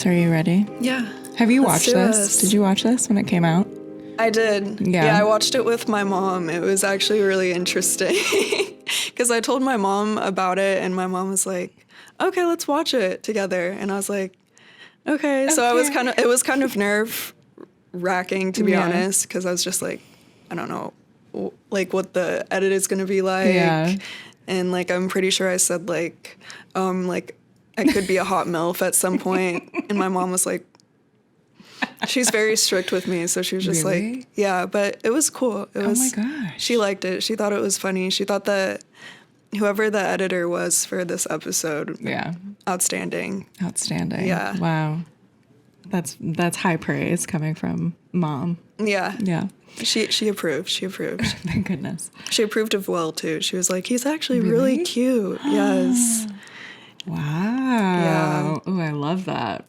Are you ready? Yeah. Have you watched this? Did you watch this when it came out? I did. Yeah, I watched it with my mom. It was actually really interesting because I told my mom about it and my mom was like, okay, let's watch it together. And I was like, okay. So it was kind of nerve wracking, to be honest, because I was just like, I don't know, like what the edit is going to be like. Yeah. And like, I'm pretty sure I said like I could be a hot MILF at some point. And my mom was like, she's very strict with me. So she was just like, yeah, but it was cool. It was, oh my gosh. She liked it. She thought it was funny. She thought that whoever the editor was for this episode. Yeah. Outstanding. Yeah. Wow. That's high praise coming from mom. Yeah. Yeah. She approved. Thank goodness. She approved of Will too. She was like, he's actually really cute. Yes. Wow. Yeah. Oh, I love that.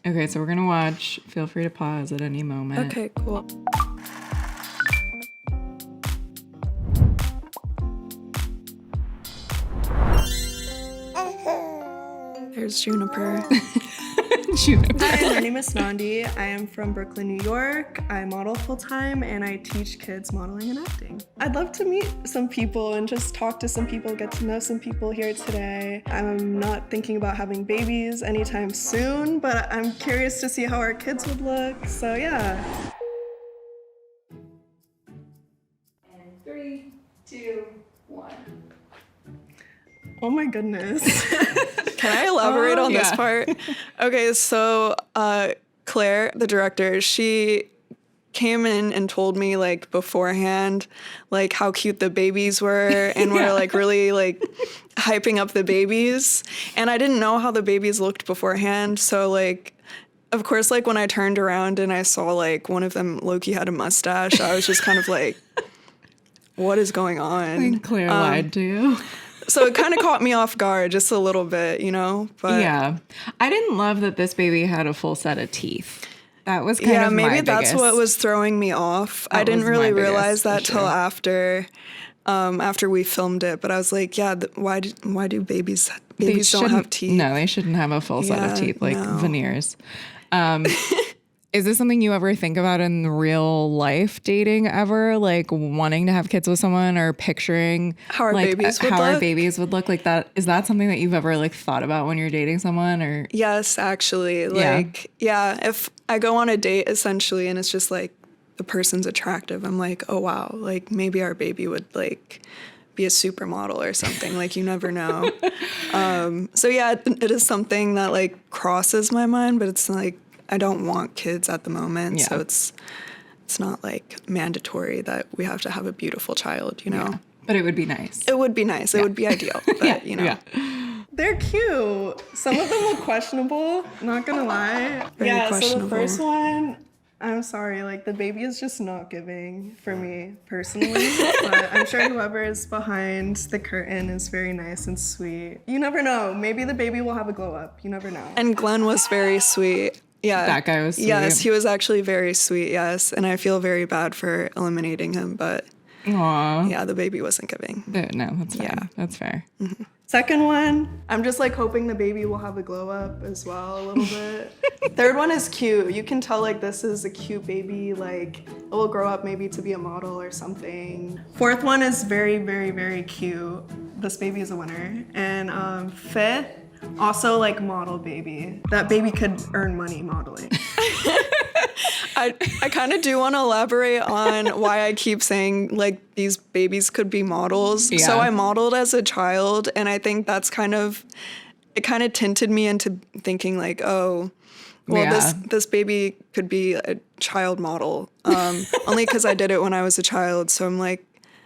Okay, so we're going to watch. Feel free to pause at any moment. Okay, cool. There's Juniper. Hi, my name is Nandi. I am from Brooklyn, New York. I model full-time and I teach kids modeling and acting. I'd love to meet some people and just talk to some people, get to know some people here today. I'm not thinking about having babies anytime soon, but I'm curious to see how our kids would look, so yeah. And 3, 2, 1. Oh my goodness. Can I elaborate on this part? Okay, so Claire, the director, she came in and told me like beforehand like how cute the babies were and we're like really like hyping up the babies. And I didn't know how the babies looked beforehand. So like, of course, like when I turned around and I saw like one of them, Loki, had a mustache, I was just kind of like, what is going on? I think Claire lied to you. So it kind of caught me off guard just a little bit, you know? But yeah. I didn't love that this baby had a full set of teeth. That was kind of my maybe that's biggest. what was throwing me off. I didn't really realize that till after we filmed it. But I was like, yeah, why do babies don't have teeth? No, they shouldn't have a full set of teeth, like veneers. Is this something you ever think about in real life dating ever? Like wanting to have kids with someone or picturing how our babies would look like that? Is that something that you've ever like thought about when you're dating someone or? Yes, actually. Like, yeah, if I go on a date essentially and it's just like the person's attractive, I'm like, oh wow, like maybe our baby would like be a supermodel or something. Like you never know. So yeah, it is something that like crosses my mind, but it's like, I don't want kids at the moment, so it's not like mandatory that we have to have a beautiful child, you know. Yeah. But it would be nice. It would be nice. It would be ideal, but you know. Yeah. They're cute. Some of them look questionable, not gonna lie. So the first one, I'm sorry, like the baby is just not giving for me personally, but I'm sure whoever is behind the curtain is very nice and sweet. You never know. Maybe the baby will have a glow up. You never know. And Glenn was very sweet. Yeah. That guy was sweet. Yes, he was actually very sweet, yes. And I feel very bad for eliminating him, but yeah, the baby wasn't giving. No, that's fine. Yeah. That's fair. Mm-hmm. Second one, I'm just like hoping the baby will have a glow up as well a little bit. Third one is cute. You can tell like this is a cute baby, like it will grow up maybe to be a model or something. Fourth one is very, very, very cute. This baby is a winner. And fifth, also like model baby. That baby could earn money modeling. I kind of do want to elaborate on why I keep saying like these babies could be models. Yeah. So I modeled as a child and I think that's it kind of tinted me into thinking like, oh, well, this baby could be a child model. Only because I did it when I was a child. So I'm like,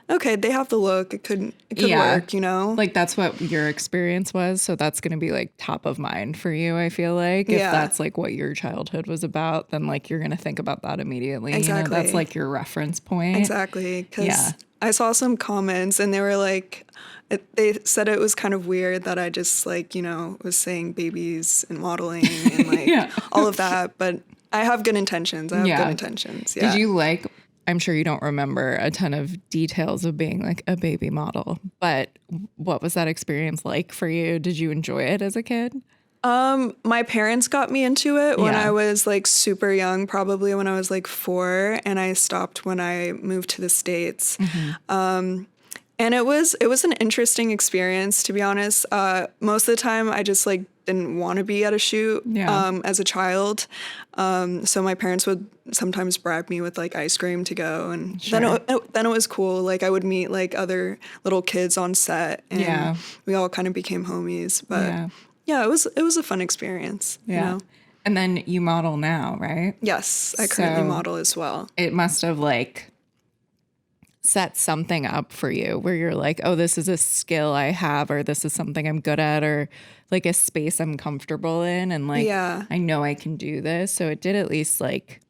okay, they have the look. It could work, you know? Like that's what your experience was. So that's going to be like top of mind for you, I feel like. If that's like what your childhood was about, then like you're going to think about that immediately. Exactly. You know, that's like your reference point. Exactly. Because I saw some comments and they were like, they said it was kind of weird that I just like, you know, was saying babies and modeling and like all of that. But I have good intentions. I have good intentions. Yeah. Did you like... I'm sure you don't remember a ton of details of being like a baby model, but what was that experience like for you? Did you enjoy it as a kid? My parents got me into it when Yeah. I was like super young, probably when I was like 4, and I stopped when I moved to the States. And it was an interesting experience, to be honest. Most of the time, I just like didn't want to be at a shoot as a child. So my parents would sometimes bribe me with like ice cream to go, and then it was cool. Like I would meet like other little kids on set, and we all kind of became homies. But yeah, it was a fun experience. Yeah. You know? And then you model now, right? Yes, I currently model as well. It must have like set something up for you where you're like, oh, this is a skill I have, or this is something I'm good at, or like a space I'm comfortable in, and like I know I can do this. So it did at least like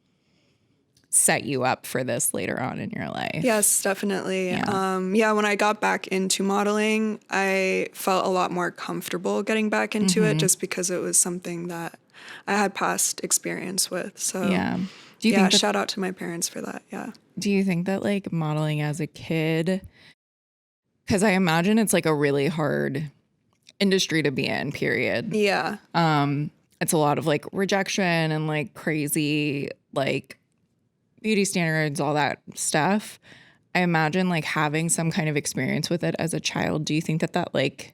set you up for this later on in your life. Yes, definitely. When I got back into modeling, I felt a lot more comfortable getting back into it, just because it was something that I had past experience with. So do you think shout out to my parents for that. Yeah. Do you think that like modeling as a kid, because I imagine it's like a really hard industry to be in, period. Yeah. It's a lot of like rejection and like crazy like beauty standards, all that stuff. I imagine like having some kind of experience with it as a child. Do you think that that like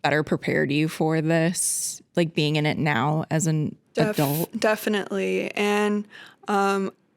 better prepared you for this, like being in it now as an adult? Definitely. And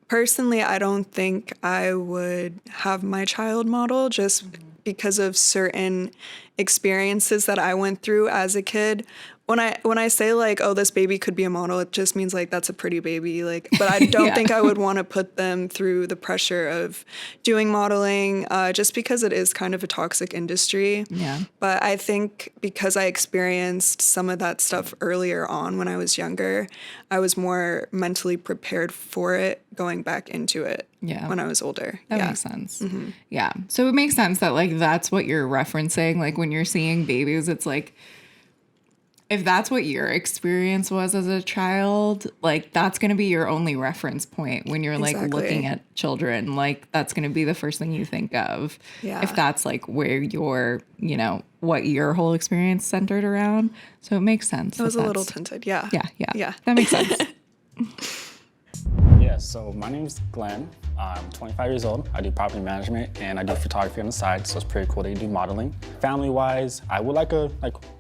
personally, I don't think I would have my child model just because of certain experiences that I went through as a kid. When I say like, oh, this baby could be a model, it just means like that's a pretty baby. Like, but I don't think I would want to put them through the pressure of doing modeling, just because it is kind of a toxic industry. Yeah. But I think because I experienced some of that stuff earlier on when I was younger, I was more mentally prepared for it going back into it when I was older. That makes sense. Yeah. So it makes sense that like that's what you're referencing. Like when you're seeing babies, it's like, if that's what your experience was as a child, like that's going to be your only reference point when you're like looking at children. Like that's going to be the first thing you think of. Yeah. If that's like where your, you know, what your whole experience centered around. So it makes sense. It was a little tinted. Yeah. Yeah. That makes sense. Yeah, so my name is Glenn. I'm 25 years old. I do property management and I do photography on the side, so it's pretty cool that you do modeling. Family-wise, I would like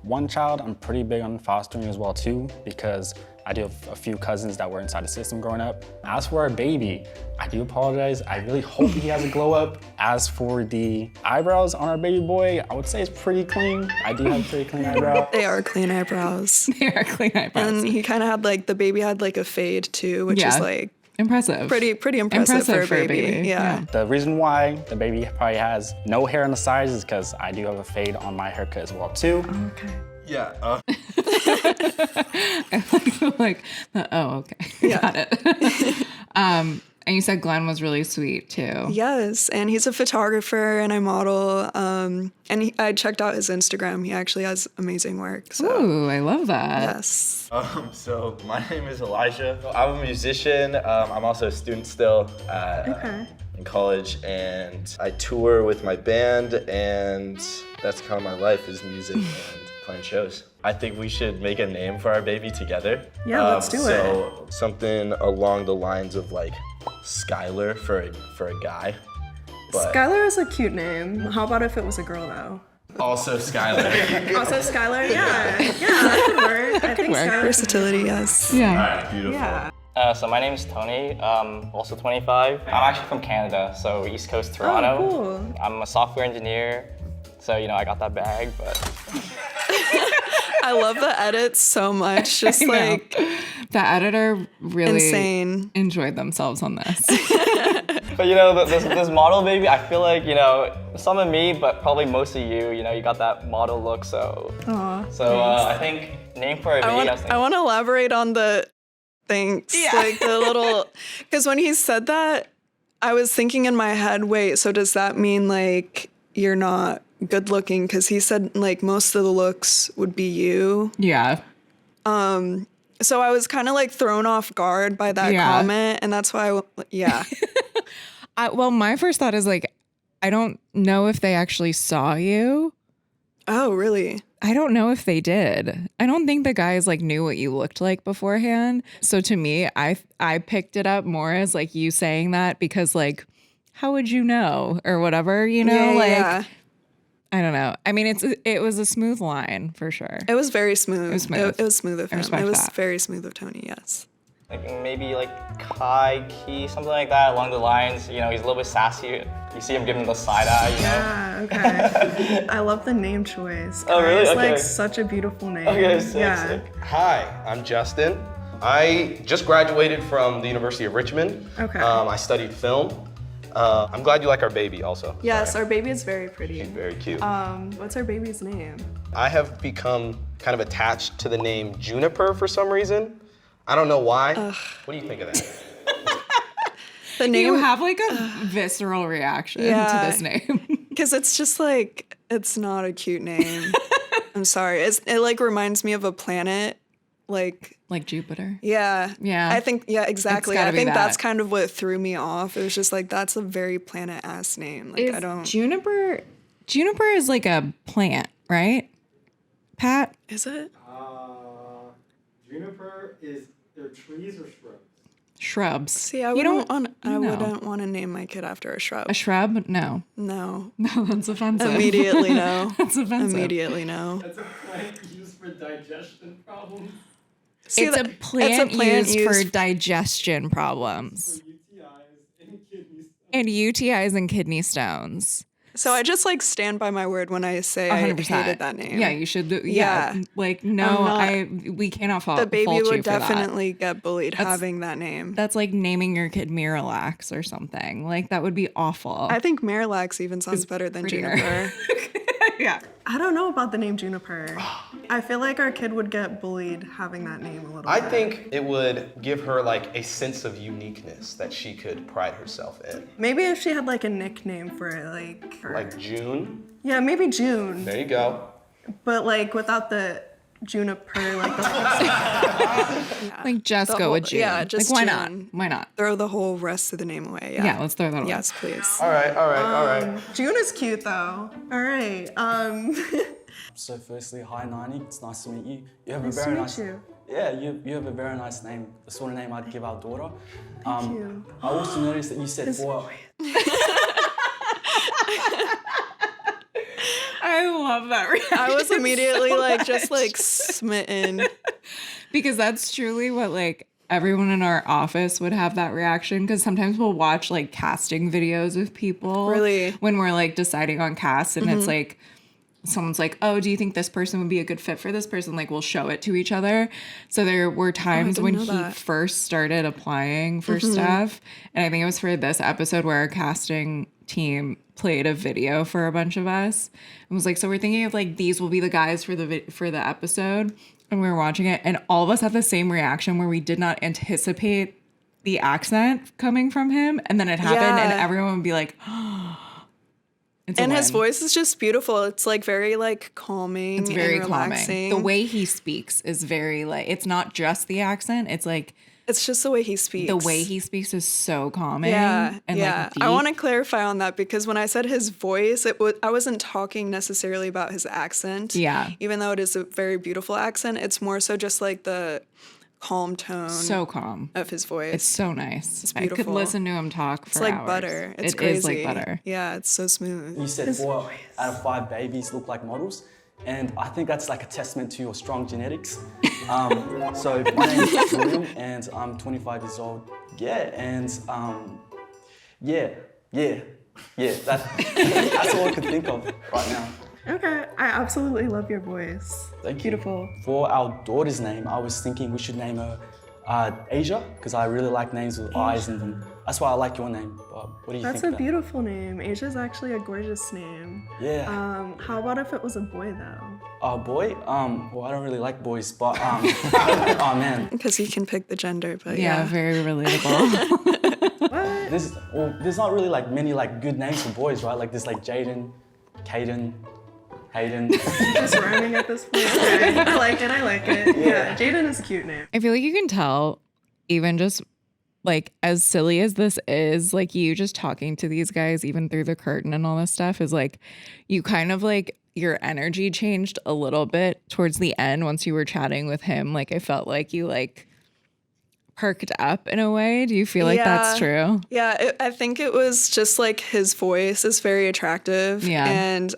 one child. I'm pretty big on fostering as well too, because I do have a few cousins that were inside the system growing up. As for our baby, I do apologize. I really hope he has a glow up. As for the eyebrows on our baby boy, I would say it's pretty clean. I do have pretty clean eyebrows. They are clean eyebrows. They are clean eyebrows. And he kind of had like, the baby had like a fade too, which is like impressive. Pretty impressive for a baby. Yeah. The reason why the baby probably has no hair on the sides is because I do have a fade on my haircut as well too. Okay. Yeah. okay. Got it. And you said Glenn was really sweet too. Yes, and he's a photographer and I model. And I checked out his Instagram. He actually has amazing work. So. Ooh, I love that. Yes. So my name is Elijah. I'm a musician. I'm also a student still in college, and I tour with my band, and that's kind of my life is music and playing shows. I think we should make a name for our baby together. Yeah, let's do it. So something along the lines of like Skylar for a guy. But Skylar is a cute name. How about if it was a girl though? also Skylar. Also Skylar, yeah, that could work. I think work. Skylar. Versatility, yes. Yeah. All right, beautiful. Yeah. So my name is Tony, also 25. I'm actually from Canada, so East Coast Toronto. Oh, cool. I'm a software engineer, so you know I got that bag, but I love the edits so much. Just I know. like The editor really insane. enjoyed themselves on this. But you know this model baby, I feel like you know some of me, but probably most of you. You know you got that model look, so. Aw. So I think name for a baby. I want to elaborate on the things, like the little, because when he said that, I was thinking in my head, wait, so does that mean like you're not good looking? Because he said like most of the looks would be you. Yeah. So I was kind of like thrown off guard by that comment, and that's why Well, my first thought is like, I don't know if they actually saw you. Oh, really? I don't know if they did. I don't think the guys like knew what you looked like beforehand. So to me, I picked it up more as like you saying that because like, how would you know or whatever, you know, Yeah. I don't know. I mean, it was a smooth line for sure. It was very smooth. It was smooth. It was smooth of him. respect It was that. very smooth of Tony, yes. Like maybe like Kai Key, something like that along the lines. You know, he's a little bit sassy. You see him giving the side eye, you know? Yeah, okay. I love the name choice. Oh, really? It's Okay. like such a beautiful name. Okay, sick, yeah. sick. Hi, I'm Justin. I just graduated from the University of Richmond. Okay. I studied film. I'm glad you like our baby also. Yes, our baby is very pretty. Very cute. What's our baby's name? I have become kind of attached to the name Juniper for some reason. I don't know why. What do you think of that? The name, You have like a visceral reaction Yeah. to this name. because it's just like, it's not a cute name. I'm sorry. It like reminds me of a planet. Like, Like Jupiter. yeah. Yeah. I think, yeah, exactly. gotta I be think that. that's kind of what threw me off. It was just like, that's a very planet-ass name. Like, I don't. Juniper is like a plant, right? Pat? Is it? Juniper is they're trees or shrubs? Shrubs. See, I You don't- wouldn't want to name my kid after a shrub. A shrub? No. No. No, that's offensive. Immediately no. That's offensive. Immediately no. That's a plant used for digestion problems, See, It's a that- plant, plant used for digestion problems and UTIs and kidney stones. So I just like stand by my word when I say I 100%. hated that name. Yeah, you should. Yeah, Yeah. like no, we cannot fault The baby fault you would for that. definitely get bullied having that name. That's like naming your kid Miralax or something. Like that would be awful. I think Marillax even sounds better than prettier. Juniper. yeah. I don't know about the name Juniper. I feel like our kid would get bullied having that name a little I bit. think it would give her like a sense of uniqueness that she could pride herself in. Maybe if she had like a nickname for it, like her. Like June. Yeah, maybe June, There you go. but like without the juniper, like the Like just The go whole- with June. yeah, just like why June. not? Why not? Throw the whole rest of the name away. Yeah. Yeah, let's throw that away. Yes, please. All right, all right, all right. June is cute though. All right. So firstly, hi Nandi, it's nice to meet you. You have Nice a to very meet nice you. Yeah, you have a very nice name. The sort of name I'd give our daughter. Thank you. I also noticed that you said four. I love that reaction. I was immediately like just like smitten. Because that's truly what like everyone in our office would have that reaction, because sometimes we'll watch like casting videos of people Really? when we're like deciding on cast, and it's like someone's like, oh, do you think this person would be a good fit for this person? Like we'll show it to each other. So there were times didn't when know he that. first started applying for stuff, and I think it was for this episode where our casting team played a video for a bunch of us and was like, so we're thinking of like these will be the guys for the episode, and we were watching it and all of us had the same reaction where we did not anticipate the accent coming from him, and then it happened and Yeah. everyone would be like it's a And his win. voice is just beautiful. It's like very like calming. It's very and calming. relaxing. The way he speaks is very like, it's not just the accent, it's like It's just the way he speaks. the way he speaks is so calming. Yeah, and yeah. like deep. I want to clarify on that because when I said his voice, I wasn't talking necessarily about his accent. Yeah. Even though it is a very beautiful accent, it's more so just like the calm tone So calm. of his voice. It's so nice. It's I could beautiful. listen to him talk for It's like hours. butter. It's It crazy. is like butter. Yeah, it's so smooth. You said 4 out of 5 babies look like models, and I think that's like a testament to your strong genetics. So my name is William, and I'm 25 years old. Yeah, and that's all I could think of right now. Okay, I absolutely love your voice. Thank you. Beautiful. For our daughter's name, I was thinking we should name her Asia, because I really like names with eyes in them. That's why I like your name. But what do you That's think? a beautiful name. Asia's actually a gorgeous name. Yeah. How about if it was a boy though? A boy? Well, I don't really like boys, but oh man. Because he can pick the gender, but Yeah, yeah. very relatable. There's not really like many like good names for boys, right? Like there's like Jaden, Caden, Hayden. Just rhyming at this point. Okay. I like it. I like it. Yeah, Jaden is a cute name. I feel like you can tell, even just like as silly as this is, like you just talking to these guys, even through the curtain and all this stuff, is like you kind of like your energy changed a little bit towards the end once you were chatting with him. Like I felt like you like perked up in a way. Do you feel like that's true? Yeah, I think it was just like his voice is very attractive. Yeah. And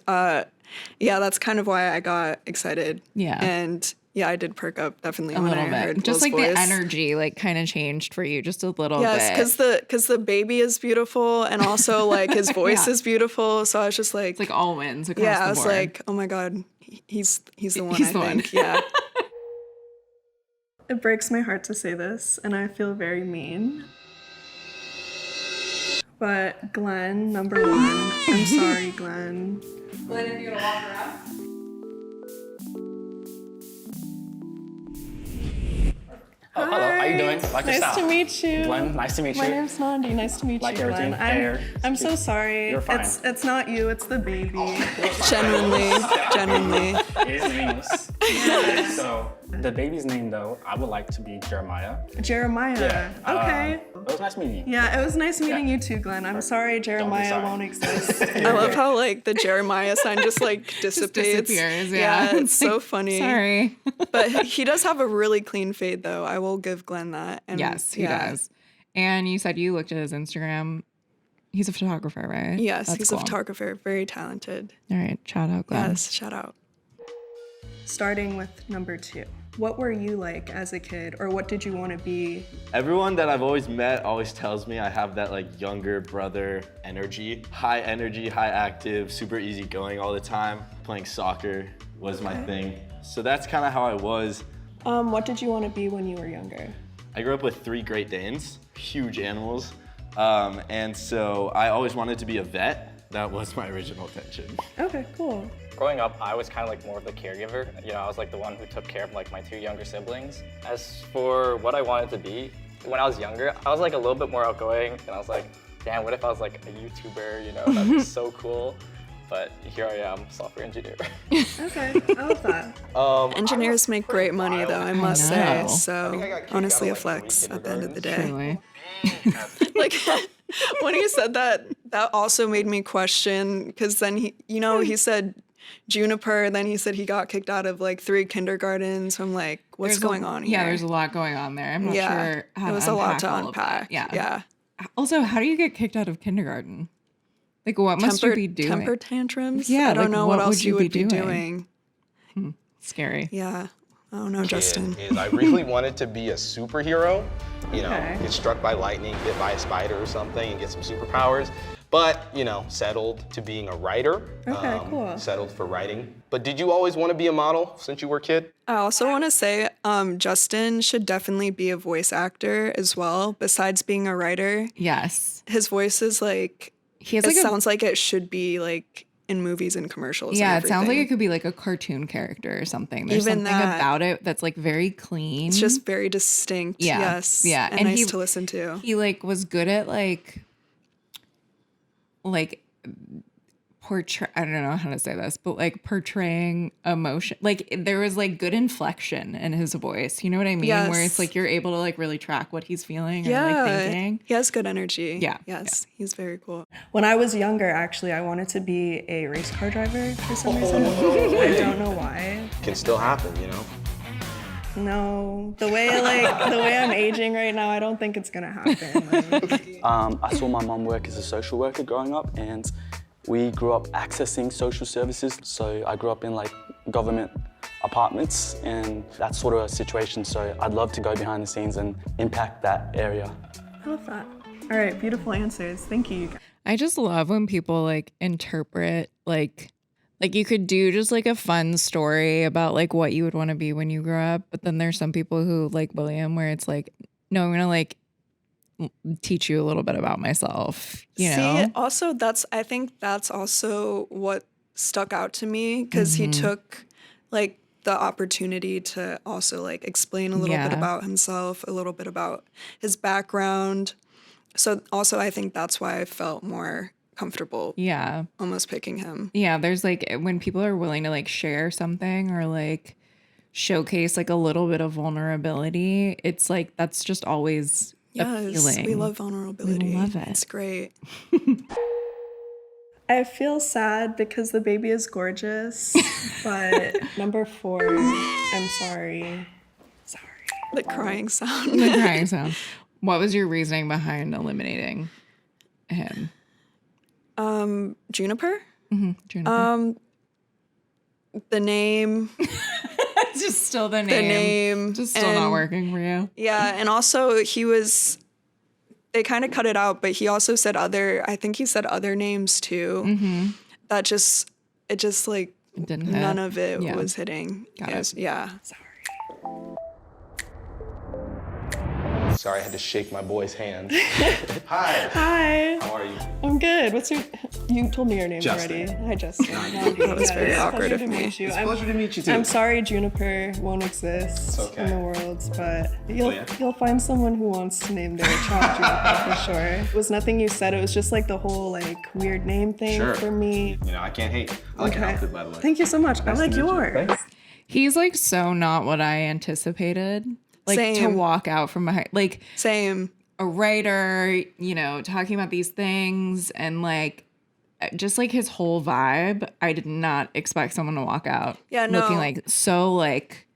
yeah, that's kind of why I got excited. Yeah. And yeah, I did perk up definitely A when little I bit. heard Just Will's like voice. the energy like kind of changed for you just a little bit. Yes, because the baby is beautiful and also like his voice is beautiful. So I was just like, it's like all wins across the board. I was like, oh my God, he's the one, He's I the one. think. Yeah. It breaks my heart to say this, and I feel very mean. But Glenn, number one. I'm sorry, Glenn. Glenn, if you want to walk around. Oh, hello. How you doing? Like Nice yourself. to meet you. Glenn, nice to meet you. My name's Nandi. Nice to meet Like you, everything, Glenn. hair. I'm so sorry. You're fine. It's not you. It's the baby. Genuinely. His name is. Okay, so the baby's name though, I would like to be Jeremiah. Jeremiah. Yeah. Okay. It was nice meeting you. Yeah, it was nice meeting you too, Glenn. I'm sorry Jeremiah sorry. won't exist. I love how like the Jeremiah sign just like dissipates. disappears, yeah. It's so funny. Sorry. But he does have a really clean fade though. I will give Glenn that. And Yes, he does. And you said you looked at his Instagram. He's a photographer, right? Yes, That's he's cool. a photographer, very talented. All right, shout out, Glenn. Yes, shout out. Starting with number 2. What were you like as a kid, or what did you want to be? Everyone that I've always met always tells me I have that like younger brother energy, high active, super easygoing all the time. Playing soccer was my thing. So that's kind of how I was. What did you want to be when you were younger? I grew up with 3 Great Danes, huge animals. And so I always wanted to be a vet. That was my original intention. Okay, cool. Growing up, I was kind of like more of the caregiver. You know, I was like the one who took care of like my 2 younger siblings. As for what I wanted to be, when I was younger, I was like a little bit more outgoing, and I was like, damn, what if I was like a YouTuber, you know, that'd be so cool. But here I am, software engineer. Okay, I love that. Engineers make great money though, I must say. know. So honestly a flex at the end of the day. Truly. Like when he said that, that also made me question, because then he said Juniper, then he said he got kicked out of like 3 kindergartens. So I'm like, what's There's going on here? Yeah, there's a lot going on there. I'm not sure how it was to a lot to all of that. unpack. Yeah. Also, how do you get kicked out of kindergarten? Like, what must you be doing? Temper tantrums? Yeah, I don't like, know what what else would you you would be be doing? doing. Scary. Yeah. I don't know, Justin. Is I really wanted to be a superhero, you know, Okay. get struck by lightning, bit by a spider or something, and get some superpowers. But, you know, settled to being a writer. Okay, cool. Settled for writing. But did you always want to be a model since you were a kid? I also want to say Justin should definitely be a voice actor as well, besides being a writer. Yes. His voice is like, He has it like sounds like it should be like in movies and commercials. yeah, and it sounds like everything. it could be like a cartoon character or something. There's Even something that. about it that's like very clean. It's just very distinct. Yeah, Yes. yeah, And, and nice he- to listen to. he like was good at like portray, I don't know how to say this, but like portraying emotion. Like there was like good inflection in his voice. You know what I mean? Where it's Yes. like you're able to like really track what he's feeling or Yeah. like thinking. He has good energy. Yeah, Yes. He's very cool. When I was younger, actually, I wanted to be a race car driver for some reason. I don't know why. Can still happen, you know? No, the way I'm aging right now, I don't think it's gonna happen. Like, I saw my mum work as a social worker growing up, and we grew up accessing social services. So I grew up in like government apartments and that sort of a situation. So I'd love to go behind the scenes and impact that area. I love that. All right, beautiful answers. Thank you. I just love when people like interpret like you could do just like a fun story about like what you would want to be when you grow up, but then there's some people who like William where it's like, no, I'm gonna like teach you a little bit about myself. You know? See, also I think that's also what stuck out to me, because he took like the opportunity to also like explain a little bit Yeah. about himself, a little bit about his background. So also I think that's why I felt more comfortable Yeah. almost picking him. Yeah, there's like when people are willing to like share something or like showcase like a little bit of vulnerability, it's like that's just always Yes, appealing. we love vulnerability. We love it. It's great. I feel sad because the baby is gorgeous, but number 4, I'm sorry. The crying sound. The crying sound. What was your reasoning behind eliminating him? Juniper? Juniper. The name. It's just still the name. The name. Just still not working for you. Yeah, and also they kind of cut it out, but he also said I think he said other names too. That just like Didn't hit. none of it was hitting. Got it. Yeah. Sorry, I had to shake my boy's hand. Hi. Hi. How are you? I'm good. You told me your name Justin. already. Hi, Justin. That was very awkward of me. It's Pleasure to meet you too. I'm sorry Juniper won't exist okay. in the world, but you'll yeah. you'll find someone who wants to name their child Juniper for sure. It was nothing you said. It was just like the whole like weird name thing Sure. for me. You know, I can't hate. I like your outfit, by the way. Thank you so much. I like to meet you. yours. Thanks. He's like so not what I anticipated. Like to Same. walk out from behind, like Same. a writer, talking about these things and like just like his whole vibe. I did not expect someone to walk out. Yeah, no. Looking like so like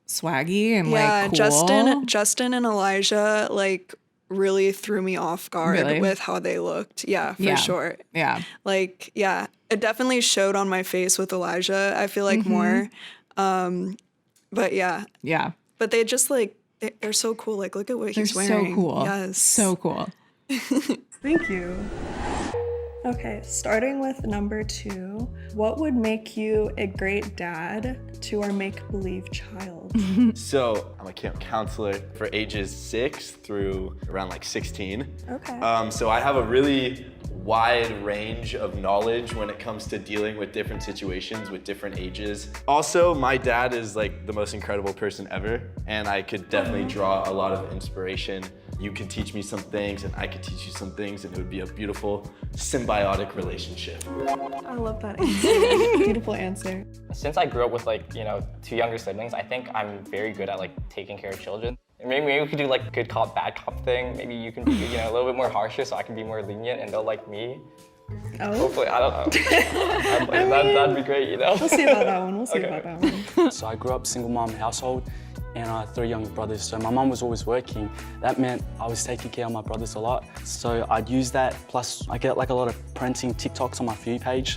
swaggy and like cool. Justin and Elijah like really threw me off guard Really? with how they looked. Yeah, for Yeah. sure. Yeah. Like, yeah, it definitely showed on my face with Elijah, I feel like more. But yeah, Yeah. but they just like, they're so cool. Like, look at what They're he's wearing. so cool. Yes. So cool. Thank you. Okay, starting with number 2, what would make you a great dad to our make-believe child? So I'm a camp counselor for ages 6 through around like 16. Okay. So I have a really wide range of knowledge when it comes to dealing with different situations with different ages. Also, my dad is like the most incredible person ever, and I could definitely draw a lot of inspiration. You could teach me some things and I could teach you some things, and it would be a beautiful symbiotic relationship. I love that answer. Beautiful answer. Since I grew up with like, 2 younger siblings, I think I'm very good at like taking care of children. Maybe we could do like good cop, bad cop thing. Maybe you can be, a little bit more harsher so I can be more lenient and they'll like me. Oh, Hopefully, I don't know. That'd be great, we'll see about that one. We'll see Okay. about that one. So I grew up single mom household and 3 younger brothers. So my mom was always working. That meant I was taking care of my brothers a lot. So I'd use that, plus I get like a lot of parenting TikToks on my For You page.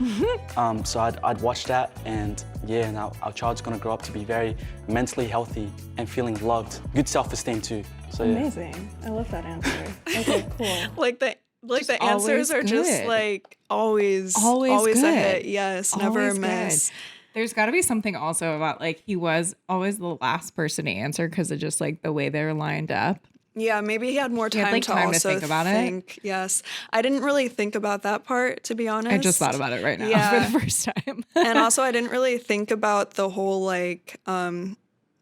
So I'd watch that, and yeah, now our child's gonna grow up to be very mentally healthy and feeling loved. Good self-esteem too. So yeah. Amazing. I love that answer. Okay, cool. Like the always answers are just good. like always Always a good. hit. Yes, never a Always miss. good. There's got to be something also about like he was always the last person to answer because of just like the way they're lined up. Yeah, maybe he had more time, had, like, to time to also think about it. Yes, I didn't really think about that part, to be honest. I just thought about it right now Yeah. for the first time. And also, I didn't really think about the whole like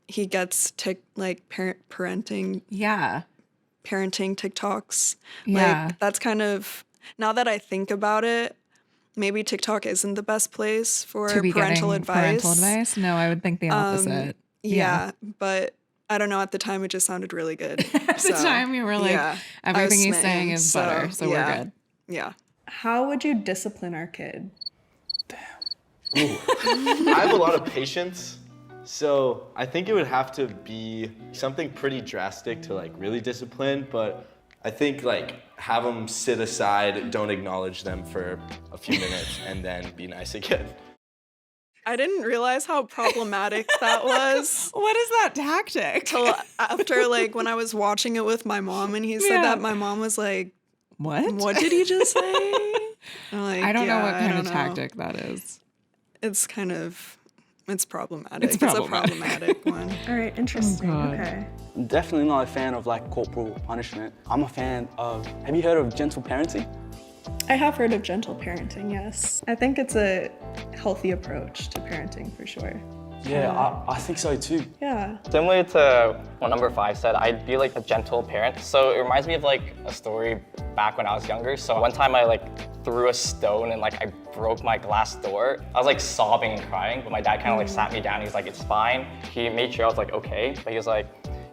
he gets parenting Yeah. TikToks. Yeah. Like that's kind of, now that I think about it, maybe TikTok isn't the best place for To be parental getting advice. parental advice? No, I would think the opposite. Yeah, but I don't know. At the time, it just sounded really good. At the time, you were like, yeah, I was everything he's smitten, saying is butter, so yeah, we're good. Yeah. How would you discipline our kid? I have a lot of patience, so I think it would have to be something pretty drastic to like really discipline, but I think like have them sit aside, don't acknowledge them for a few minutes, and then be nice again. I didn't realize how problematic that was What is that tactic? till after like when I was watching it with my mom and he said Yeah. that, my mom was like, What? "What did he just say?" I'm like, I don't know "Yeah, what I kind don't of know." tactic that is. It's problematic. It's It's a problematic one. All right, interesting. God. Okay. I'm definitely not a fan of like corporal punishment. I'm a fan of, have you heard of gentle parenting? I have heard of gentle parenting, yes. I think it's a healthy approach to parenting for sure. Yeah, I think so too. Yeah. Similar to what number 5 said, I'd be like a gentle parent. So it reminds me of like a story back when I was younger. So one time I like threw a stone and like I broke my glass door. I was like sobbing and crying, but my dad kind of like sat me down. He's like, "It's fine." He made sure I was like okay, but he was like,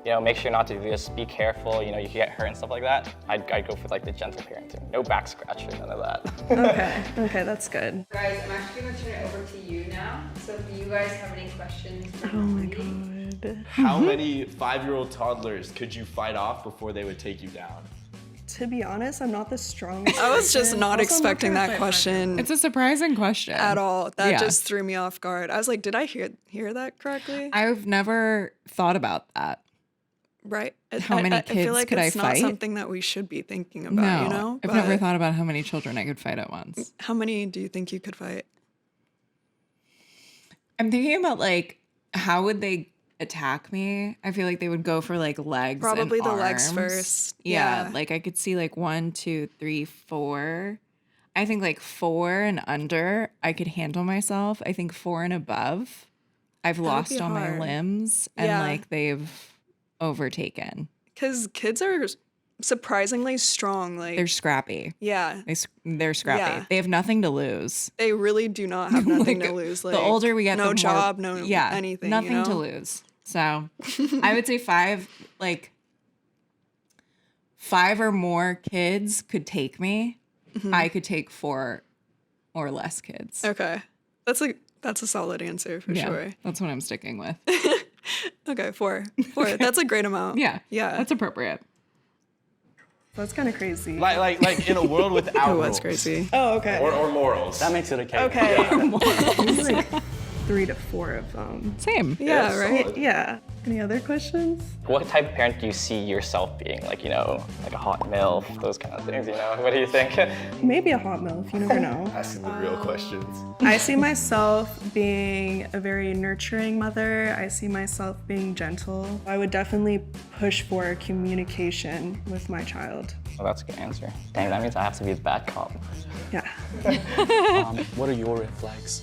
you know, make sure not to do this, be careful, you know, you can get hurt and stuff like that, I'd go for like the gentle parenting. No back scratching, none of that. Okay, that's good. Guys, I'm actually gonna turn it over to you now. So if you guys have any questions for Oh my Nandi. god. How many 5-year-old toddlers could you fight off before they would take you down? To be honest, I'm not the strongest. I was just person. not Also, I'm expecting gonna that fight question It's a surprising question. at all. That Yeah. just threw me off guard. I was like, did I hear that correctly? I've never thought about that. Right. How many I feel kids like could I it's not fight? something that we should be thinking about, No, you know? I've never But thought about how many children I could fight at once. how many do you think you could fight? I'm thinking about like, how would they attack me? I feel like they would go for like legs. Probably and the legs arms. first. Yeah, Yeah. like I could see like 1, 2, 3, 4. I think like 4 and under, I could handle myself. I think 4 and above, I've would lost be all my hard. limbs and Yeah. like they've overtaken. Because kids are surprisingly strong. Like, They're scrappy. yeah, They're scrappy. Yeah. They have nothing to lose. they really do not have nothing Like, to lose. Like, the older we get, no the more, job, no yeah, anything. nothing you know? to lose. So I would say 5, like 5 or more kids could take me. I could take 4 or less kids. Okay, that's a solid answer for Yeah, sure. that's what I'm sticking with. Okay, 4. That's a great amount. Yeah, Yeah. that's appropriate. That's kind of crazy. Like in a world without It was rules. crazy. Oh, okay. Or morals. That makes it okay. Okay. Maybe like 3 to 4 of them. Same. Yeah, right. solid. Yeah. Any other questions? What type of parent do you see yourself being? Like, you know, like a hot MILF, those kind of things, you know? What do you think? Maybe a hot MILF, you never know. Asking the real questions. I see myself being a very nurturing mother. I see myself being gentle. I would definitely push for communication with my child. Oh, that's a good answer. Dang, that means I have to be the bad cop. Yeah. What are your red flags?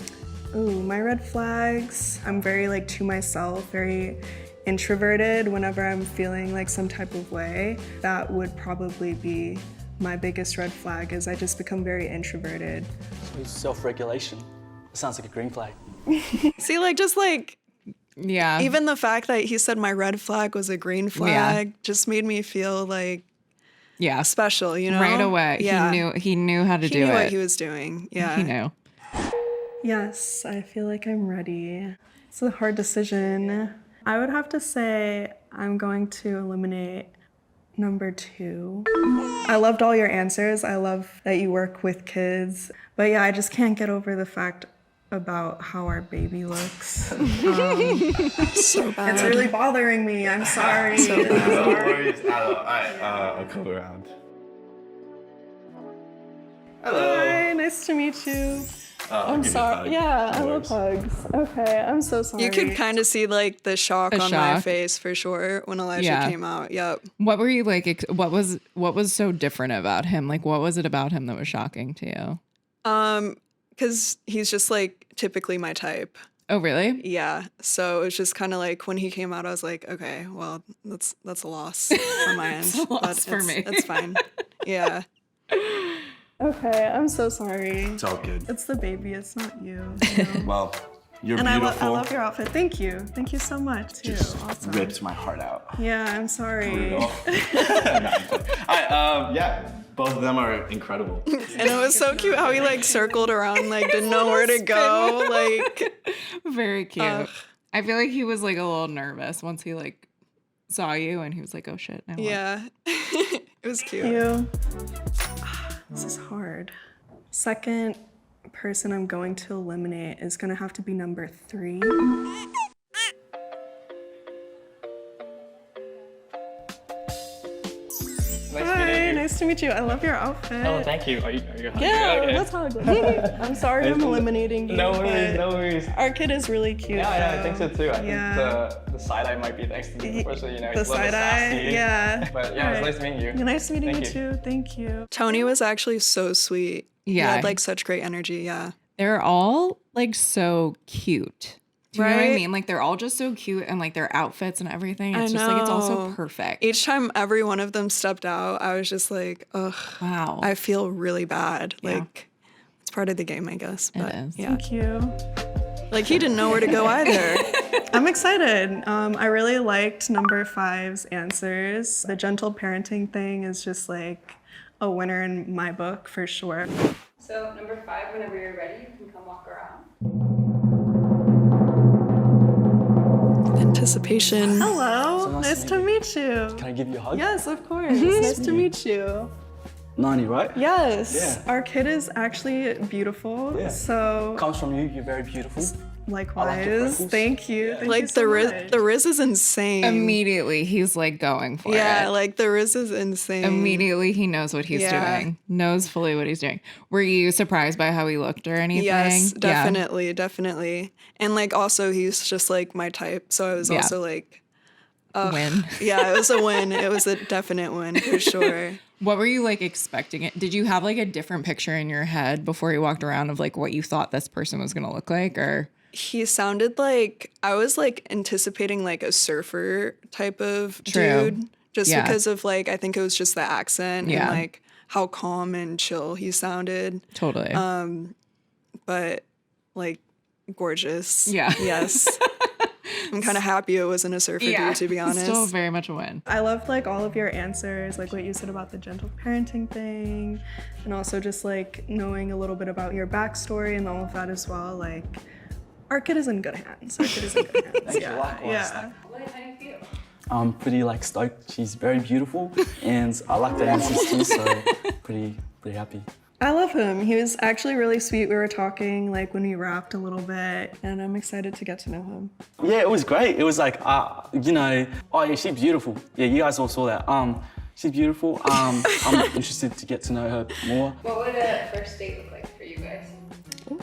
Ooh, my red flags. I'm very like to myself, very introverted whenever I'm feeling like some type of way. That would probably be my biggest red flag is I just become very introverted. So self-regulation. Sounds like a green flag. See, like, just like, Yeah. even the fact that he said my red flag was a green flag just made me feel like yeah. special, you know? Right away. Yeah. He knew how to He do knew it. what he was doing. Yeah. He knew. Yes, I feel like I'm ready. It's a hard decision. I would have to say I'm going to eliminate number 2. I loved all your answers. I love that you work with kids. But yeah, I just can't get over the fact about how our baby looks. So bad. It's really bothering me. I'm sorry. So bad. No worries. I'll come around. Hello. Hi, nice to meet you. I'm give you a sorry. hug. Yeah, I No love worries. hugs. Okay, I'm so sorry. You could kind of see like the shock The on my shock. face for sure when Elijah Yeah. came out. Yep. What were you like? What was so different about him? Like, what was it about him that was shocking to you? Because he's just like typically my type. Oh, really? Yeah. So it was just kind of like when he came out, I was like, okay, well, that's a loss on my end. a loss for it's, me. It's fine. Yeah. Okay, I'm so sorry. It's all good. It's the baby, it's not you. Well, you're And I beautiful. love your outfit. Thank you. Thank you so much, too. Just Awesome. ripped my heart out. Yeah, I'm sorry. Yeah, both of them are incredible. And it was so cute how he like circled around, like didn't know where to go. Like, Very cute. Ugh. I feel like he was like a little nervous once he like saw you, and he was like, "Oh shit!" Now what?" yeah. It was cute. You. This is hard. Second person I'm going to eliminate is going to have to be number 3. Hi, nice to meet you. I love your outfit. Oh, thank you. Are you Yeah, okay? let's hug. I'm sorry I'm eliminating you. No worries, but no worries. Our kid is really cute. Yeah, I think so too. I Yeah. think the side eye might be thanks to you. Unfortunately, you know, The he's a little side eye, sassy. yeah. But yeah, it was Alright. nice meeting you. Yeah, nice meeting Thank you you. too. Thank you. Tony was actually so sweet. He Yeah. had like such great energy. Yeah. They're all like so cute. Do you know what I Right? mean? Like they're all just so cute, and like their outfits and everything. It's I just like it's all so know. perfect. Each time every one of them stepped out, I was just like, ugh, Wow. I feel really bad. Yeah. Like, it's part of the game, I guess. But is. yeah. Thank you. Like, he didn't know where to go either. I'm excited. I really liked number 5's answers. The gentle parenting thing is just like a winner in my book for sure. So number 5, whenever you're ready, you can come walk around. Anticipation. Hello, So nice to meet you. Can I give you a hug? Yes, of course. Nice to meet you. Nandi, right? Yes, Yeah. our kid is actually beautiful. Yeah. So Comes from you, you're very beautiful. likewise, freckles. thank you. Thank Like you so the much. Riz is insane. Immediately, he's like going for Yeah, it. like the Riz is insane. Immediately, he knows what he's Yeah. doing. Knows fully what he's doing. Were you surprised by how he looked or anything? Yes, Yeah. definitely. And like also he's just like my type. So I was Yeah. also like, Win. yeah, it was a win. It was a definite win for sure. What were you like expecting it? Did you have like a different picture in your head before you walked around of like what you thought this person was gonna look like, or? He sounded like I was like anticipating like a surfer type of True. dude. Just Yeah. because of like I think it was just the accent Yeah. and like how calm and chill he sounded. Totally. But like gorgeous. Yeah. Yes. I'm kind of happy it wasn't a surfer dude, to be honest. Still very much a win. I loved like all of your answers, like what you said about the gentle parenting thing, and also just like knowing a little bit about your backstory and all of that as well. Like, our kid is in good hands. Our kid is in good hands. Thank you, likewise. Yeah. How do you feel? I'm pretty like stoked. She's very beautiful, and I like the answers too, so pretty happy. I love him. He was actually really sweet. We were talking like when we rapped a little bit, and I'm excited to get to know him. Yeah, it was great. It was like, you know, oh yeah, she's beautiful. Yeah, you guys all saw that. She's beautiful. I'm interested to get to know her more. What would a first date look like for you guys?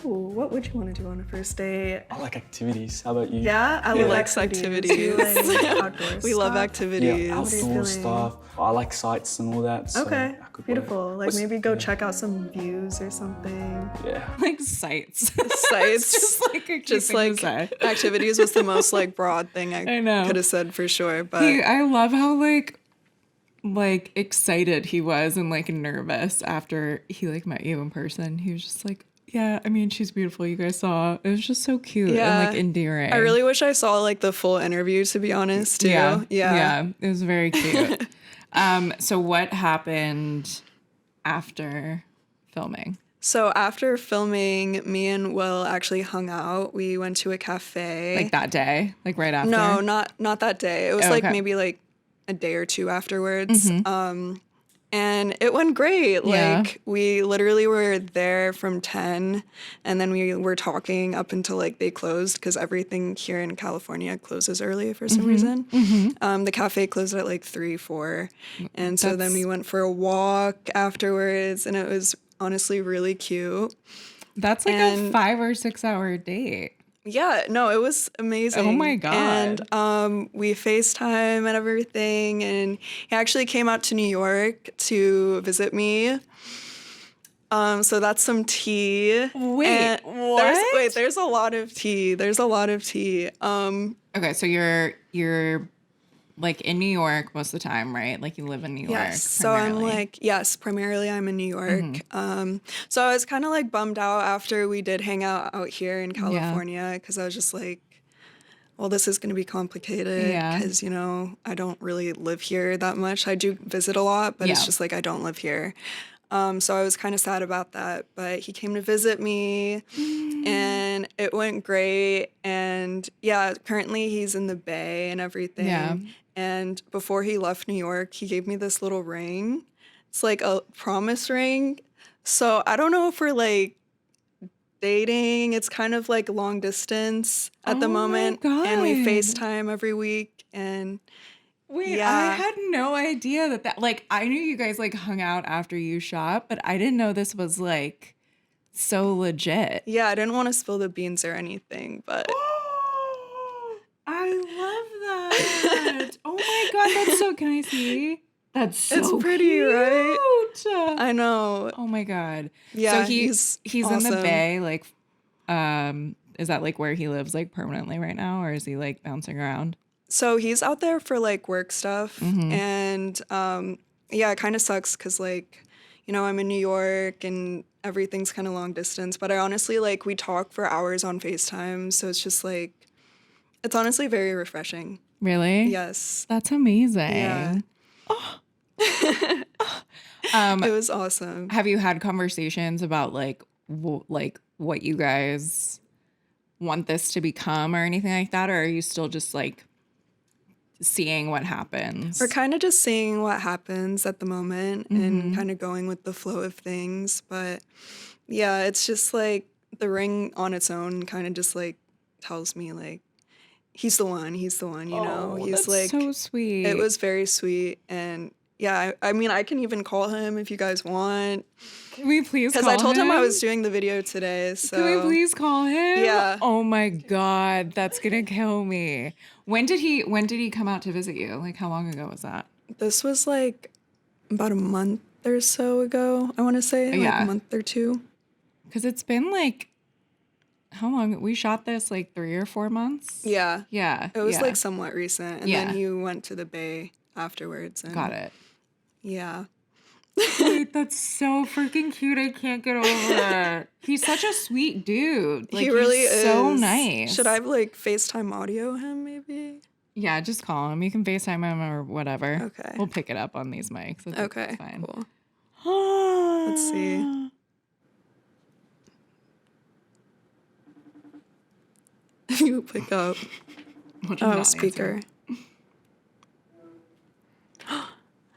Ooh, what would you want to do on a first date? I like activities. How about you? Yeah, I He love likes activities. Do you like outdoor We love stuff? activities. Yeah, outdoor feeling? stuff. I like sights and all that. So Okay, that could work. beautiful. Like What's- maybe go check out some views or something. Yeah. Like sights. Sites. Just like a cute Just thing to like say. activities was the most like broad thing I know. could have said for sure. But I love how like excited he was and like nervous after he like met you in person. He was just like, yeah, I mean, she's beautiful. You guys saw. It was just so cute and like endearing. I really wish I saw like the full interview, to be honest, too. Yeah. It was very cute. So what happened after filming? So after filming, me and Will actually hung out. We went to a cafe. Like that day? Like right after? No, not that day. It was Oh, like okay. maybe like a day or two afterwards. And it went great. Yeah. Like we literally were there from 10 and then we were talking up until like they closed because everything here in California closes early for some reason. The cafe closed at like 3, 4. And so then we went for a walk afterwards and it was honestly really cute. That's like a And- 5 or 6 hour date. Yeah, no, it was amazing. Oh my God. And we FaceTime and everything. And he actually came out to New York to visit me. So that's some tea. Wait, what? There's a lot of tea. Okay, so you're like in New York most of the time, right? Like you live in New York. Yes. So I'm primarily. like, yes, primarily I'm in New York. So I was kind of like bummed out after we did hang out here in California because I was just like, well, this is going to be complicated Yeah. because, you know, I don't really live here that much. I do visit a lot, but it's Yeah. just like I don't live here. So I was kind of sad about that, but he came to visit me and it went great. And yeah, currently he's in the Bay and everything. Yeah. And before he left New York, he gave me this little ring. It's like a promise ring. So I don't know if we're like dating. It's kind of like long distance at the Oh my moment. And we God. FaceTime every week. And Wait, Yeah. I had no idea that like I knew you guys like hung out after you shot, but I didn't know this was like so legit. yeah, I didn't want to spill the beans or anything, but I love that. Oh my God, that's so. Can I see? That's so It's pretty, right? cute. I know. Oh my God. Yeah, so he's in the awesome. Bay. Like, is that like where he lives like permanently right now, or is he like bouncing around? So he's out there for like work stuff. Mm-hmm. And yeah, it kind of sucks because like, you know, I'm in New York and everything's kind of long distance. But I honestly like we talk for hours on FaceTime. So it's just like, It's honestly very refreshing. Really? Yes. That's amazing. Yeah. It was awesome. Have you had conversations about like what you guys want this to become or anything like that, or are you still just like seeing what happens? We're kind of just seeing what happens at the moment and kind of going with the flow of things. But yeah, it's just like the ring on its own kind of just like tells me like he's the one, you know. He's that's like so sweet. It was very sweet. And yeah, I mean, I can even call him if you guys want. Can we please call him? Because I told him I was doing the video today, so. Can we please call him? Yeah. Oh my God, that's gonna kill me. When did he come out to visit you? Like, how long ago was that? This was like about a month or so ago, I want to say. Like a month or two. Because it's been like, how long? We shot this like 3 or 4 months? Yeah. Yeah. It was like somewhat recent. And Yeah. then he went to the Bay afterwards. And Got it. Yeah. Wait, that's so freaking cute. I can't get over it. He's such a sweet dude. Like, he really he's is. so nice. Should I like FaceTime audio him maybe? Yeah, just call him. You can FaceTime him or whatever. Okay. We'll pick it up on these mics. Okay. It's fine. Cool. Let's see. You pick up. Oh, speaker.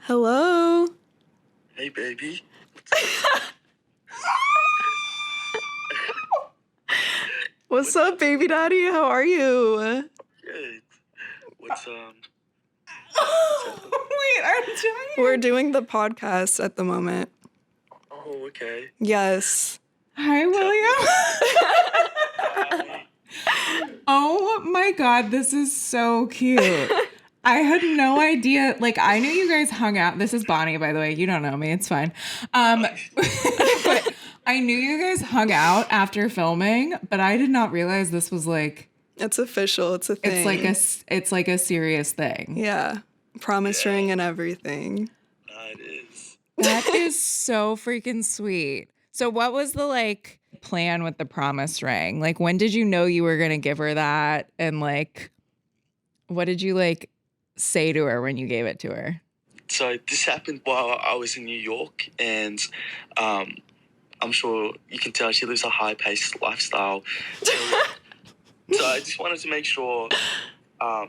Hello. Hey, baby. What's up, baby daddy? How are you? Good. What's Wait, I'm doing We're doing the podcast at the moment. Oh, okay. Yes. Hi, William. Oh my God, this is so cute. I had no idea. Like, I knew you guys hung out. This is Bonnie, by the way. You don't know me. It's fine. But I knew you guys hung out after filming, but I did not realize this was like. It's official. It's a thing. It's like a serious thing. Yeah. Promise ring and everything. It is. That is so freaking sweet. So what was the like plan with the promise ring? Like, when did you know you were going to give her that? And like, what did you like say to her when you gave it to her? So this happened while I was in New York, and I'm sure you can tell she lives a high-paced lifestyle. So I just wanted to make sure, oh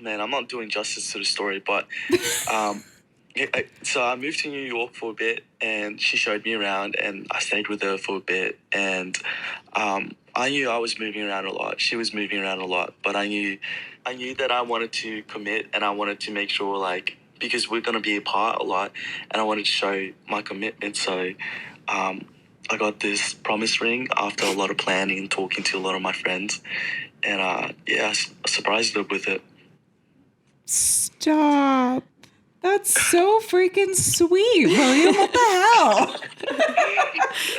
man, I'm not doing justice to the story, but so I moved to New York for a bit, and she showed me around, and I stayed with her for a bit, and I knew I was moving around a lot. She was moving around a lot, but I knew that I wanted to commit, and I wanted to make sure, like, because we're going to be apart a lot, and I wanted to show my commitment. So I got this promise ring after a lot of planning and talking to a lot of my friends, and I surprised her with it. Stop. That's so freaking sweet, William. What the hell?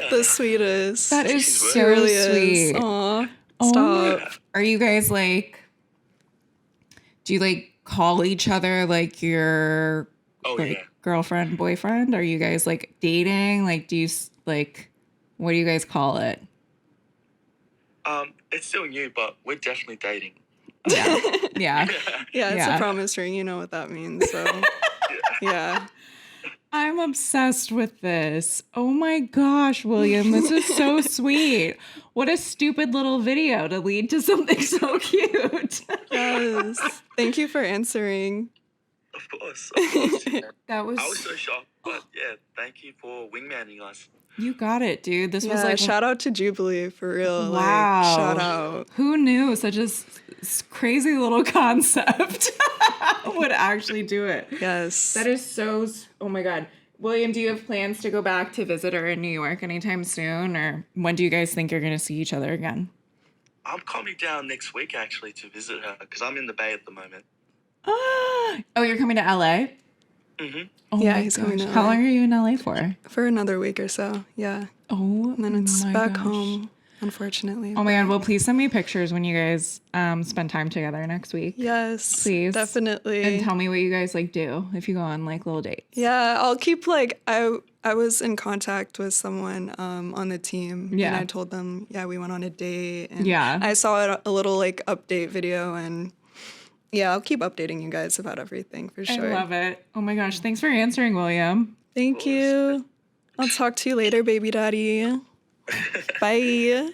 The sweetest. That is so really sweet. Aw. Stop. Are you guys like, do you like call each other like your girlfriend, boyfriend? Are you guys like dating? Like, do you like, what do you guys call it? It's still new, but we're definitely dating. Yeah. Yeah. Yeah, it's a promise ring. You know what that means. So, yeah. I'm obsessed with this. Oh my gosh, William, this is so sweet. What a stupid little video to lead to something so cute. Yes. Thank you for answering. Of course. That was. I was so shocked, but yeah, thank you for wingmanning us. You got it, dude. This was like shout out to Jubilee for real. Wow. Like, shout out. Who knew such a crazy little concept would actually do it? Yes. That is so. Oh my God. William, do you have plans to go back to visit her in New York anytime soon? Or when do you guys think you're going to see each other again? I'm coming down next week actually to visit her because I'm in the Bay at the moment. Oh, you're coming to LA? Mm-hmm. Oh yeah, he's coming to LA. How long are you in LA for? For another week or so, yeah. Oh, and then it's back home unfortunately. Oh my God. Well, please send me pictures when you guys spend time together next week. Yes. Please. Definitely. And tell me what you guys like do if you go on like little dates. Yeah, I'll keep like, I was in contact with someone on the team. Yeah. And I told them, yeah, we went on a date. And Yeah. I saw a little like update video, and yeah, I'll keep updating you guys about everything for sure. I love it. Oh my gosh. Thanks for answering, William. Thank you. I'll talk to you later, baby daddy. Bye.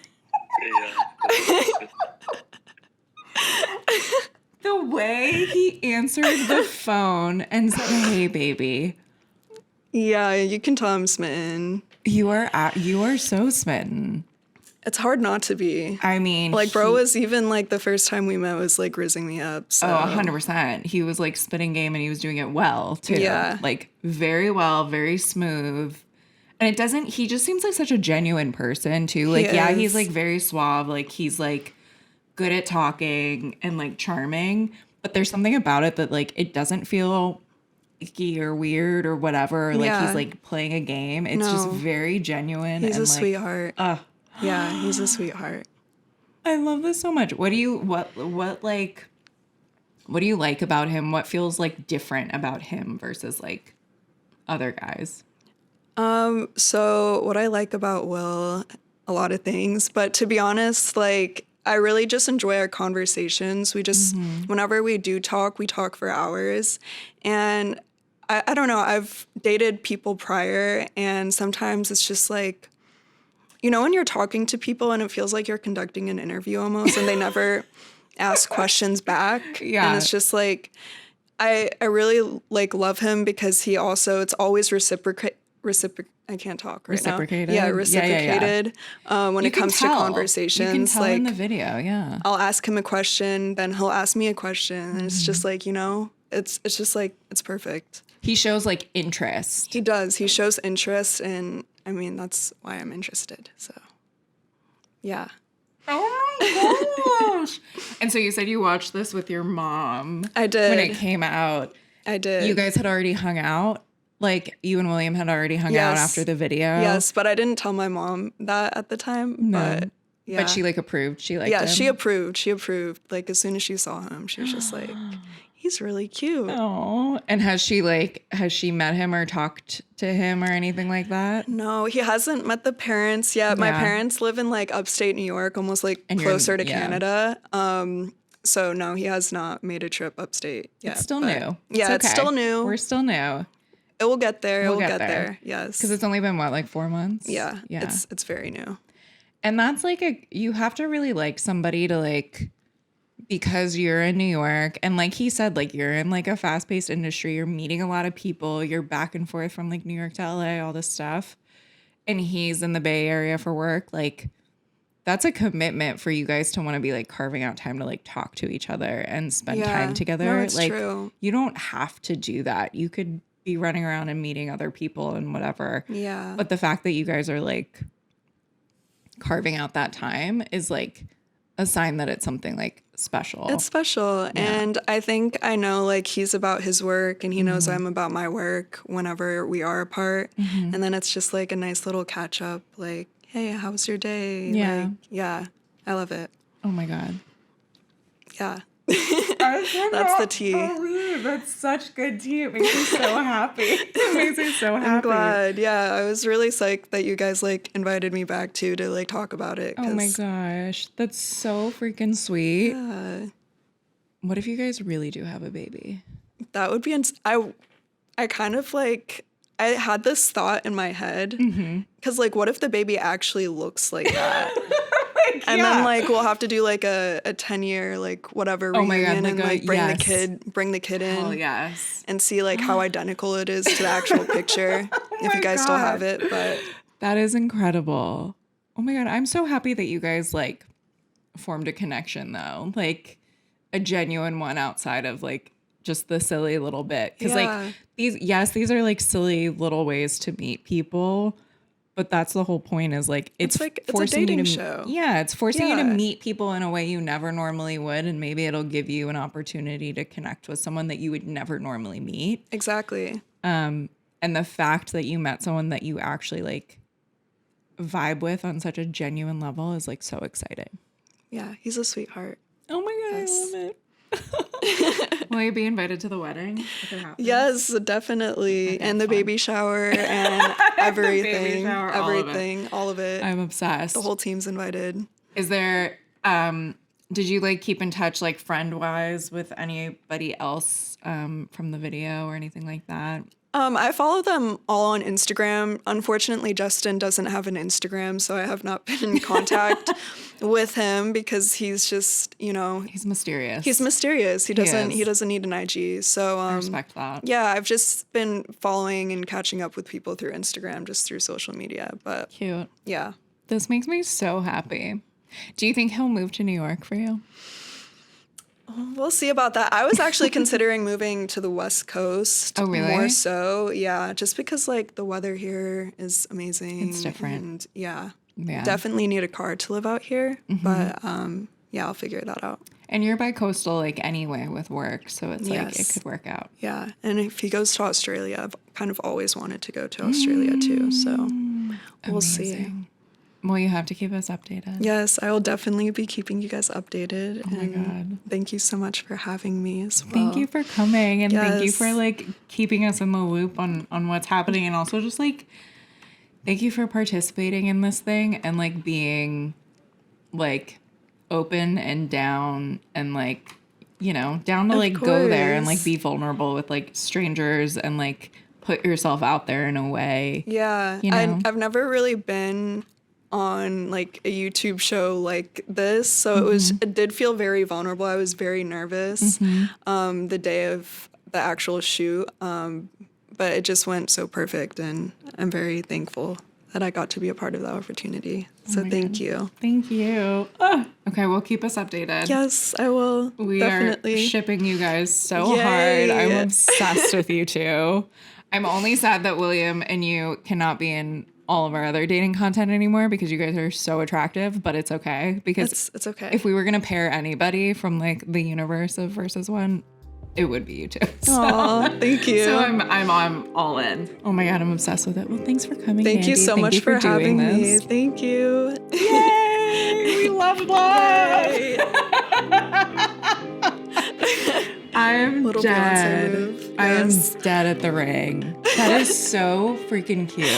The way he answered the phone and said, "Hey, baby." Yeah, you can tell I'm smitten. You are so smitten. It's hard not to be. I mean, like, bro was even like the first time we met was like rizzing me up. So. 100%. He was like spitting game and he was doing it well too. Yeah. Like very well, very smooth. And he just seems like such a genuine person too. Like, he's like very suave. Like he's like good at talking and like charming. But there's something about it that like, it doesn't feel icky or weird or whatever. Like he's like playing a game. It's just very genuine. He's and a sweetheart. Yeah, he's a sweetheart. I love this so much. What do you like about him? What feels like different about him versus like other guys? So what I like about Will, a lot of things, but to be honest, like I really just enjoy our conversations. We just, whenever we do talk, we talk for hours. And I don't know, I've dated people prior, and sometimes it's just like, you know, when you're talking to people and it feels like you're conducting an interview almost, and they never ask questions back. Yeah. And it's just like, I really like love him because he also, it's always I can't talk right Reciprocated? now. Yeah, reciprocated. When it comes to tell. conversations. You can tell like, in the video, yeah. I'll ask him a question, then he'll ask me a question. And it's just like, you know, it's just like, it's perfect. He shows like interest. He does. He shows interest, and I mean, that's why I'm interested. So, yeah. Oh my gosh. And so you said you watched this with your mom. I did. When it came out. I did. You guys had already hung out? Like you and William had already hung out after the video? Yes, but I didn't tell my mom that at the time. No. But yeah. But she like approved. She liked him. She approved. She approved. Like as soon as she saw him, she was just like, he's really cute. Oh. And has she met him or talked to him or anything like that? No, he hasn't met the parents yet. My parents live in like upstate New York, almost like closer to Canada. So no, he has not made a trip upstate yet. It's still new. Yeah, it's still new. We're still new. It will get there. It will get there. Yes. Because it's only been what, like 4 months? Yeah. It's very new. And that's like you have to really like somebody to like, because you're in New York and like he said, like you're in like a fast-paced industry, you're meeting a lot of people, you're back and forth from like New York to LA, all this stuff. And he's in the Bay Area for work. Like that's a commitment for you guys to want to be like carving out time to like talk to each other and spend time together. No, it's like true. You don't have to do that. You could be running around and meeting other people and whatever. Yeah. But the fact that you guys are like carving out that time is like a sign that it's something like special. It's special. Yeah. And I think I know like he's about his work and he knows I'm about my work whenever we are apart. And then it's just like a nice little catch up. Like, hey, how was your day? Yeah. Like, yeah. I love it. Oh my God. Yeah. That's the tea. That's such good tea. It makes me so happy. It makes me so happy. I'm glad. Yeah, I was really psyched that you guys like invited me back too to like talk about it. Oh my gosh, that's so freaking sweet. Yeah. What if you guys really do have a baby? That would be. I kind of like. I had this thought in my head because like, what if the baby actually looks like that? And then like we'll have to do like a 10-year like whatever reunion and like bring the kid in. Oh yes. And see like how identical it is to the actual picture if you guys still have it. But that is incredible. Oh my God, I'm so happy that you guys like formed a connection though, like a genuine one outside of like just the silly little bit. Because like these are like silly little ways to meet people. But that's the whole point is like it's forcing a dating you to show. Yeah, it's forcing you to meet people in a way you never normally would, and maybe it'll give you an opportunity to connect with someone that you would never normally meet. Exactly. And the fact that you met someone that you actually like vibe with on such a genuine level is like so exciting. Yeah, he's a sweetheart. Oh my God, I love it. Will you be invited to the wedding if it happens? Yes, definitely. Okay, and the fun. baby shower and everything. baby shower, all of it. I'm obsessed. The whole team's invited. Is there did you like keep in touch like friend wise with anybody else from the video or anything like that? I follow them all on Instagram. Unfortunately, Justin doesn't have an Instagram, so I have not been in contact with him because he's just, He's mysterious. He's mysterious. He doesn't is. need an IG. So I respect that. Yeah, I've just been following and catching up with people through Instagram, just through social media. But Cute. yeah. This makes me so happy. Do you think he'll move to New York for you? We'll see about that. I was actually considering moving to the West Coast. Oh, really? More so, yeah. Just because like the weather here is amazing. It's different. And yeah. Definitely need a car to live out here. Mm-hmm. But yeah, I'll figure that out. And you're bi-coastal like anyway with work, so it's like it Yes. could work out. Yeah. And if he goes to Australia, I've kind of always wanted to go to Australia too. So we'll see. Amazing. Well, you have to keep us updated. Yes, I will definitely be keeping you guys updated. Oh my God. Thank you so much for having me as well. Thank you for coming and thank you Yes. for like keeping us in the loop on what's happening, and also just like thank you for participating in this thing and like being like open and down and like down to like go there and like be vulnerable with like strangers and like put yourself out there in a way. Yeah, I've never really been on like a YouTube show like this, so it did feel very vulnerable. I was very nervous the day of the actual shoot, but it just went so perfect, and I'm very thankful that I got to be a part of that opportunity. So thank you. Thank you. Okay, well, keep us updated. Yes, I will. We definitely are shipping you guys so Yay. hard. I'm obsessed with you two. I'm only sad that William and you cannot be in all of our other dating content anymore because you guys are so attractive, but it's okay because it's okay. If we were gonna pair anybody from like the universe of Versus One, it would be you two. Aw, thank you. So I'm all in. Oh my God, I'm obsessed with it. Well, thanks for coming. Thank Nandi. you so much for having doing me. this. Thank you. Yay! We love I'm Little dead. Beyonce move. I am Yes. dead at the ring. That is so freaking cute.